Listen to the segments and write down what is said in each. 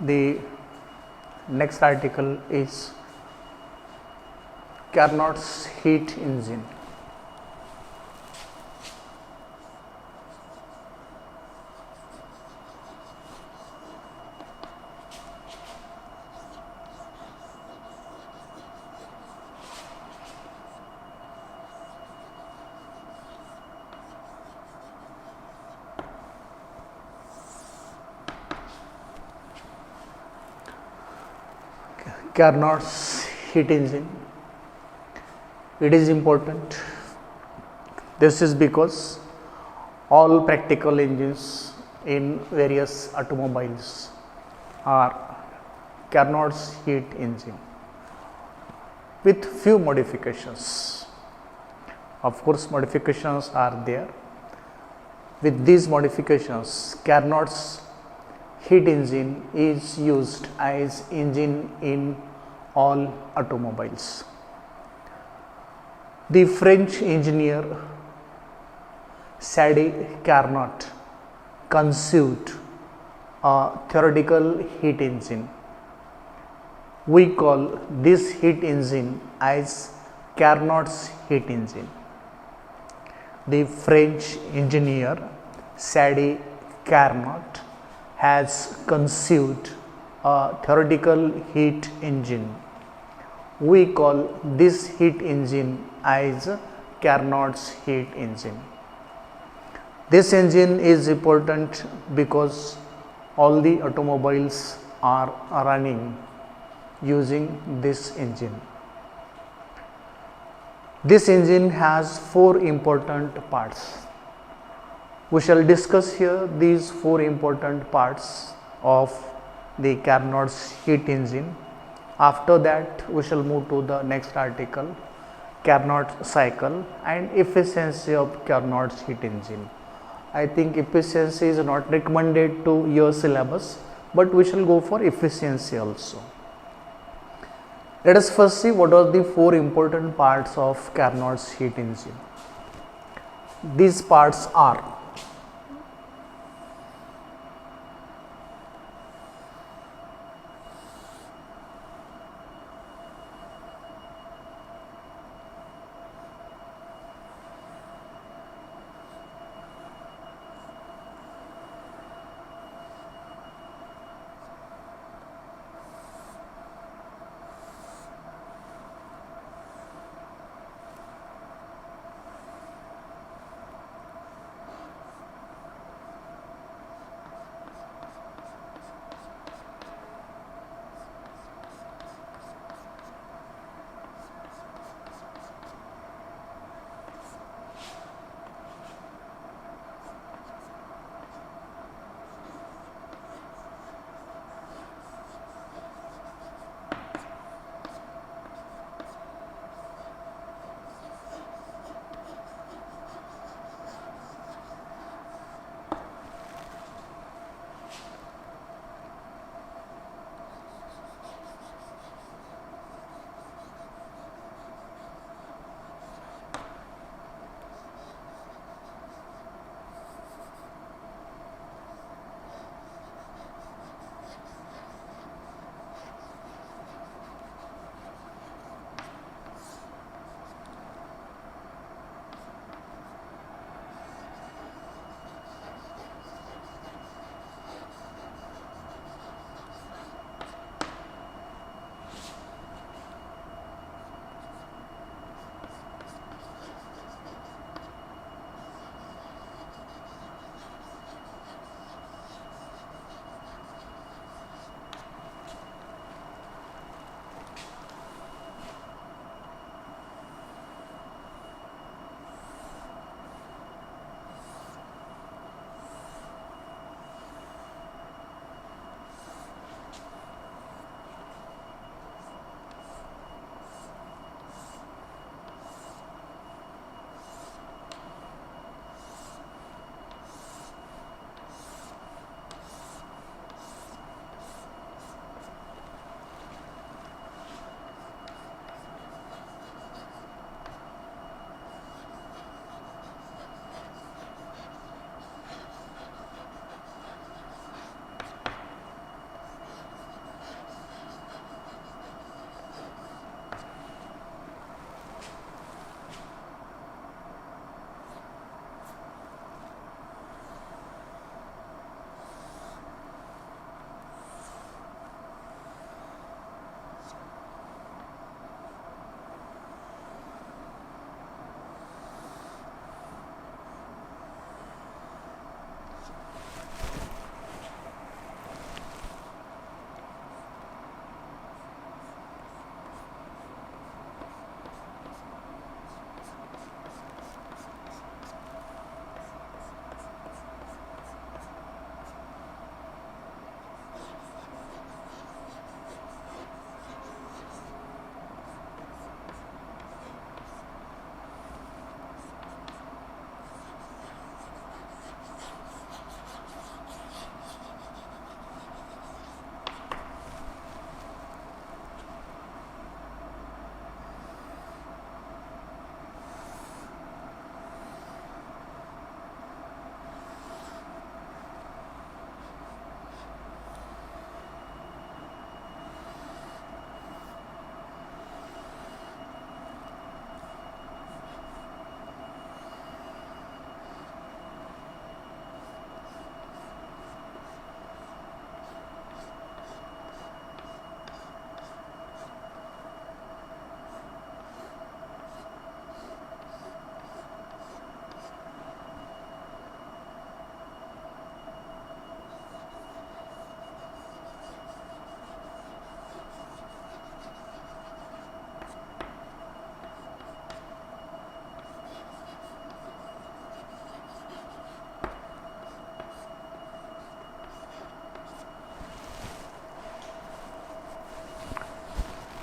The next article is Carnot's heat engine. Carnot's heat engine. It is important. This is because all practical engines in various automobiles are Carnot's heat engine with few modifications. Of course, modifications are there. With these modifications, Carnot's heat engine is used as engine in all automobiles. The French engineer Sadi Carnot conceived a theoretical heat engine. We call this heat engine as Carnot's heat engine. The French engineer Sadi Carnot has conceived a theoretical heat engine. We call this heat engine as Carnot's heat engine. This engine is important because all the automobiles are running using this engine. This engine has four important parts. We shall discuss here these four important parts of the Carnot's heat engine. After that, we shall move to the next article, Carnot cycle and efficiency of Carnot's heat engine. I think efficiency is not recommended to your syllabus, but we shall go for efficiency also. Let us first see what are the four important parts of Carnot's heat engine. These parts are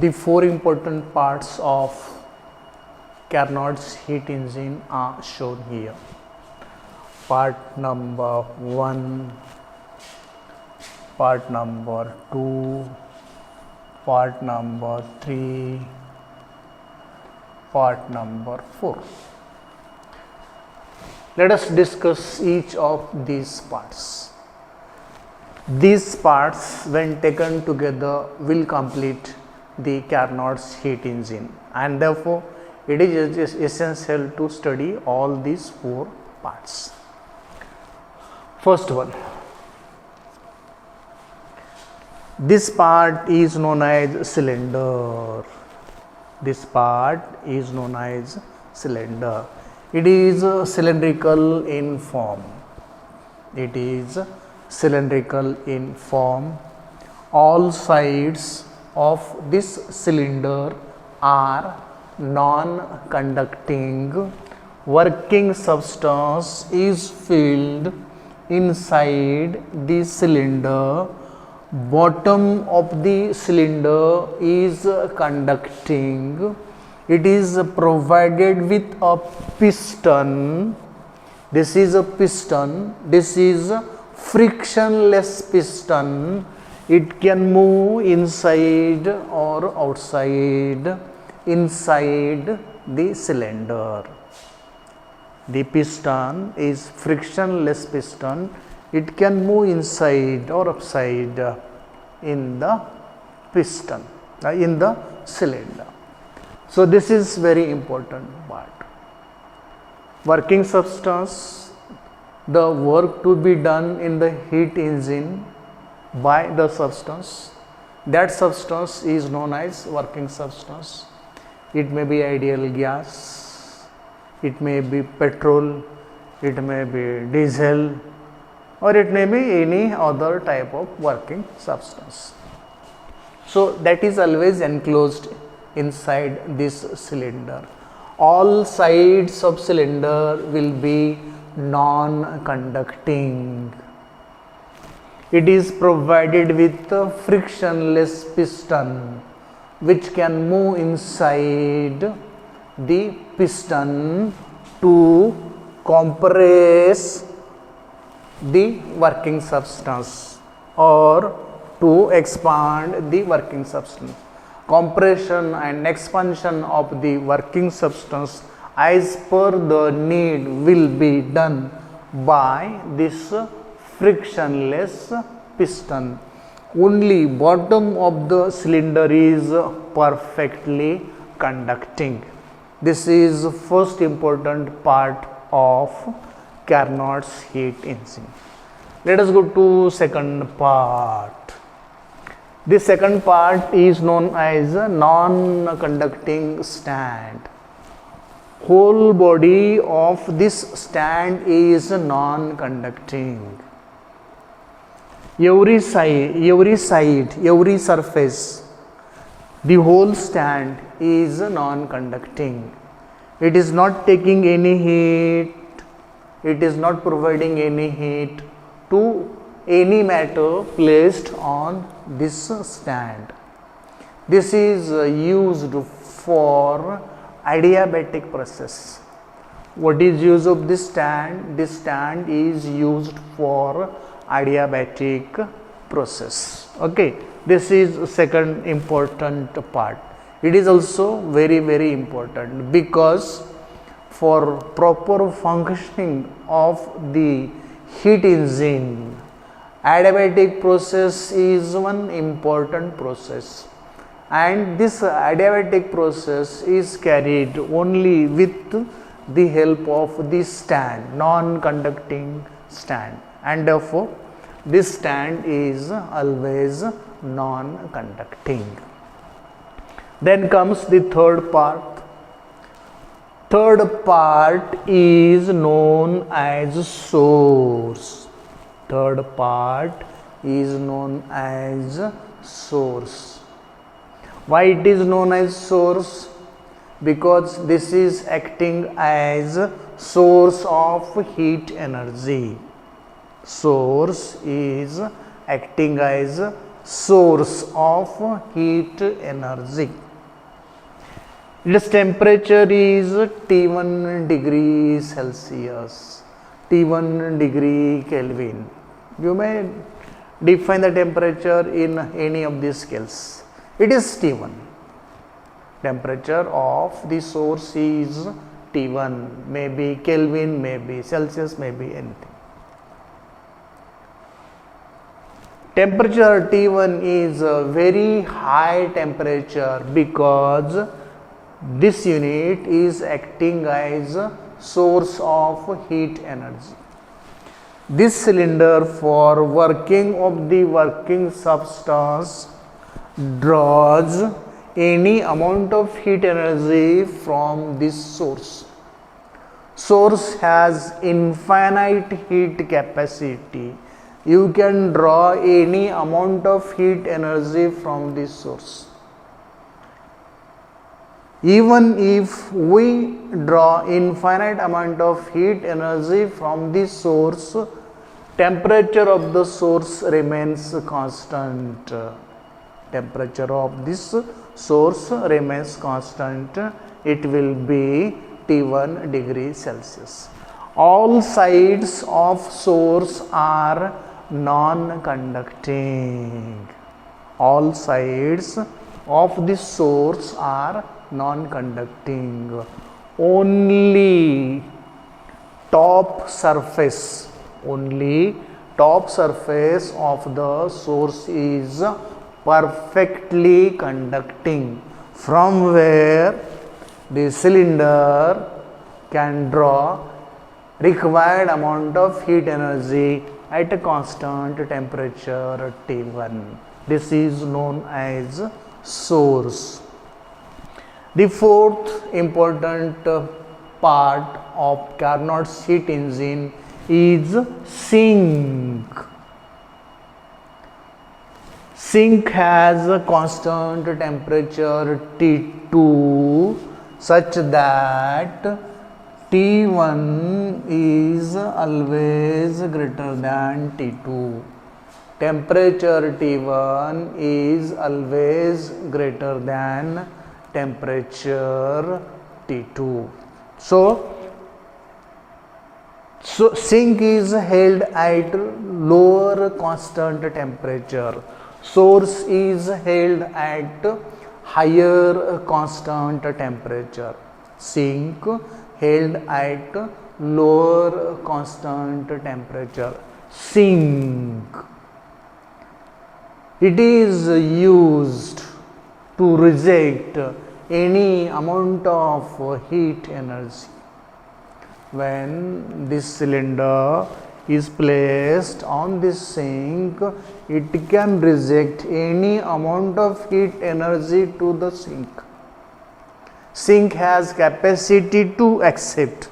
The four important parts of Carnot's heat engine are shown here. Part number 1, part number 2, part number 3, part number 4. Let us discuss each of these parts. These parts, when taken together, will complete the Carnot's heat engine, and therefore it is essential to study all these four parts. First one, this part is known as cylinder. This part is known as cylinder. It is cylindrical in form. It is cylindrical in form. All sides of this cylinder are non-conducting. Working substance is filled inside the cylinder. Bottom of the cylinder is conducting. It is provided with a piston. This is a piston. This is a frictionless piston. It can move inside or outside, inside the cylinder. The piston is frictionless piston. It can move inside or outside in the piston, in the cylinder. So this is very important part. Working substance, the work to be done in the heat engine by the substance, that substance is known as working substance. It may be ideal gas, it may be petrol, it may be diesel, or it may be any other type of working substance. So that is always enclosed inside this cylinder. All sides of cylinder will be non-conducting. It is provided with a frictionless piston which can move inside the piston to compress the working substance or to expand the working substance. Compression and expansion of the working substance as per the need will be done by this frictionless piston. Only bottom of the cylinder is perfectly conducting. This is first important part of Carnot's heat engine. Let us go to second part. This second part is known as a non-conducting stand. Whole body of this stand is non-conducting. Every surface, the whole stand is non-conducting. It is not taking any heat. It is not providing any heat to any matter placed on this stand. This is used for adiabatic process. What is use of this stand? This stand is used for adiabatic process. Okay, this is second important part. It is also very important because for proper functioning of the heat engine, adiabatic process is one important process, and this adiabatic process is carried only with the help of this stand, non-conducting stand, and therefore this stand is always non-conducting. Then comes the third part. Third part is known as source. Third part is known as source. Why it is known as source? Because this is acting as source of heat energy. Source is acting as source of heat energy. Its temperature is T1 degree Celsius, T1 degree Kelvin. You may define the temperature in any of these scales. It is T1. Temperature of the source is T1, maybe Kelvin, maybe Celsius, maybe anything. Temperature T1 is a very high temperature because this unit is acting as a source of heat energy. This cylinder, for working of the working substance, draws any amount of heat energy from this source. Source has infinite heat capacity. You can draw any amount of heat energy from this source. Even if we draw infinite amount of heat energy from this source, temperature of the source remains constant. Temperature of this source remains constant. It will be T1 degree Celsius. All sides of source are non-conducting. All sides of this source are non-conducting. Only top surface of the source is perfectly conducting, from where the cylinder can draw required amount of heat energy at a constant temperature T1. This is known as source. The fourth important part of Carnot's heat engine is sink. Sink has a constant temperature T2 such that T1 is always greater than T2. Temperature T1 is always greater than temperature T2. So sink is held at lower constant temperature. Source is held at higher constant temperature. Sink held at lower constant temperature. Sink. It is used to reject any amount of heat energy. When this cylinder is placed on this sink, it can reject any amount of heat energy to the sink. Sink has capacity to accept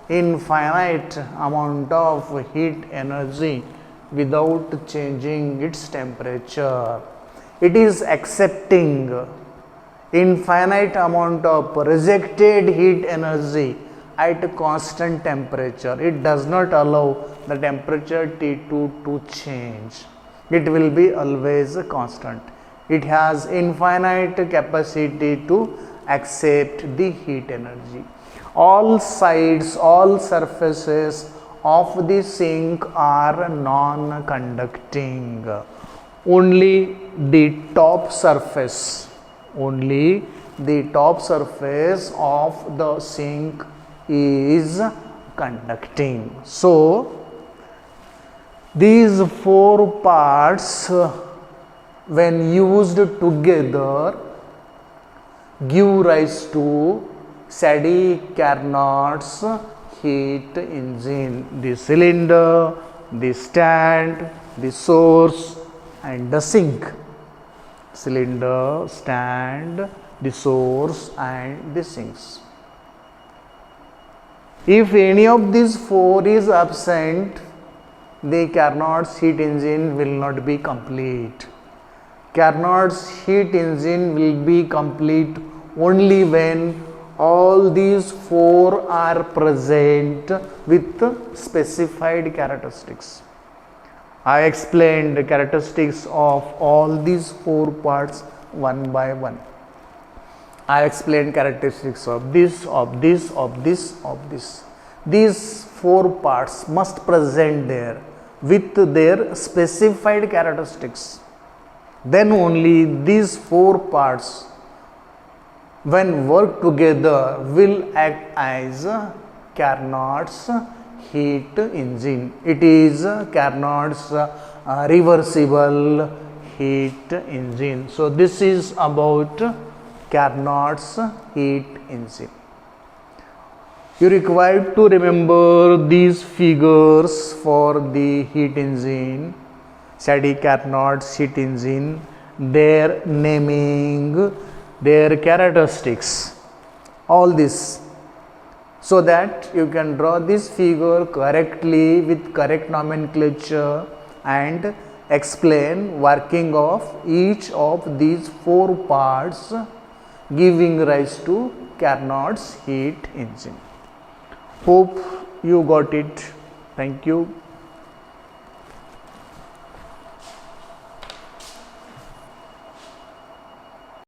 infinite amount of heat energy without changing its temperature. It is accepting infinite amount of rejected heat energy at a constant temperature. It does not allow the temperature T2 to change. It will be always constant. It has infinite capacity to accept the heat energy. All sides, all surfaces of the sink are non-conducting. Only the top surface of the sink is conducting. So these four parts, when used together, give rise to Sadi-Carnot's heat engine. The cylinder, the stand, the source and the sink. Cylinder, stand, the source and the sinks. If any of these four is absent, the Carnot's heat engine will not be complete. Carnot's heat engine will be complete only when all these four are present with specified characteristics. I explained the characteristics of all these four parts one by one. I explained characteristics of this, of this, of this, of this. These four parts must present there with their specified characteristics. Then only these four parts, when work together, will act as Carnot's heat engine. It is Carnot's reversible heat engine. So this is about Carnot's heat engine. You require to remember these figures for the heat engine, Sadi-Carnot's heat engine, their naming, their characteristics, all this, so that you can draw this figure correctly with correct nomenclature and explain working of each of these four parts giving rise to Carnot's heat engine. Hope you got it. Thank you.